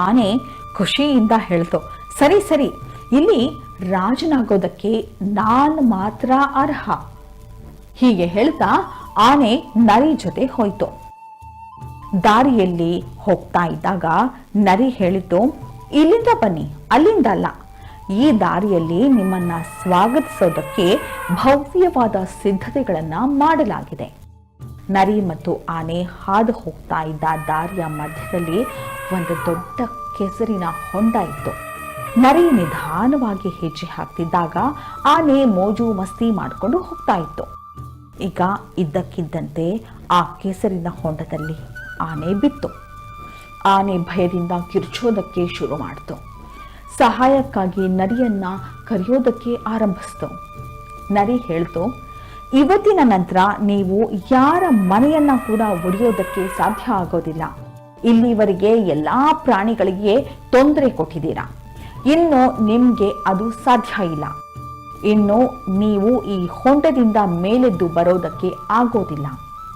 ಆನೆ ಖುಷಿಯಿಂದ ಹೇಳ್ತು, ಸರಿ ಸರಿ, ಇಲ್ಲಿ ರಾಜನಾಗೋದಕ್ಕೆ ನಾನ್ ಮಾತ್ರ ಅರ್ಹ. ಹೀಗೆ ಹೇಳ್ತಾ ಆನೆ ನರಿ ಜೊತೆ ಹೋಯ್ತು. ದಾರಿಯಲ್ಲಿ ಹೋಗ್ತಾ ಇದ್ದಾಗ ನರಿ ಹೇಳಿತು, ಇಲ್ಲಿಂದ ಬನ್ನಿ, ಅಲ್ಲಿಂದ ಅಲ್ಲ. ಈ ದಾರಿಯಲ್ಲಿ ನಿಮ್ಮನ್ನ ಸ್ವಾಗತಿಸೋದಕ್ಕೆ ಭವ್ಯವಾದ ಸಿದ್ಧತೆಗಳನ್ನ ಮಾಡಲಾಗಿದೆ. ನರಿ ಮತ್ತು ಆನೆ ಹಾದು ಹೋಗ್ತಾ ಇದ್ದ ದಾರಿಯ ಮಧ್ಯದಲ್ಲಿ ಒಂದು ದೊಡ್ಡ ಕೆಸರಿನ ಹೊಂಡ ಇತ್ತು. ನರಿ ನಿಧಾನವಾಗಿ ಹೆಜ್ಜೆ ಹಾಕ್ತಿದ್ದಾಗ ಆನೆ ಮೋಜು ಮಸ್ತಿ ಮಾಡಿಕೊಂಡು ಹೋಗ್ತಾ ಇತ್ತು. ಈಗ ಇದ್ದಕ್ಕಿದ್ದಂತೆ ಆ ಕೆಸರಿನ ಹೊಂಡದಲ್ಲಿ ಆನೆ ಬಿತ್ತು. ಆನೆ ಭಯದಿಂದ ಕಿರ್ಚೋದಕ್ಕೆ ಶುರು ಮಾಡಿತು. ಸಹಾಯಕ್ಕಾಗಿ ನರಿಯನ್ನ ಕರೆಯೋದಕ್ಕೆ ಆರಂಭಿಸ್ತು. ನರಿ ಹೇಳ್ತು, ಇವತ್ತಿನ ನಂತರ ನೀವು ಯಾರ ಮನೆಯನ್ನ ಕೂಡ ಒಡೆಯೋದಕ್ಕೆ ಸಾಧ್ಯ ಆಗೋದಿಲ್ಲ. ಇಲ್ಲಿವರೆಗೆ ಎಲ್ಲಾ ಪ್ರಾಣಿಗಳಿಗೆ ತೊಂದರೆ ಕೊಟ್ಟಿದ್ದೀರಾ, ಇನ್ನು ನಿಮ್ಗೆ ಅದು ಸಾಧ್ಯ ಇಲ್ಲ. ಇನ್ನು ನೀವು ಈ ಹೊಂಡದಿಂದ ಮೇಲೆದ್ದು ಬರೋದಕ್ಕೆ ಆಗೋದಿಲ್ಲ.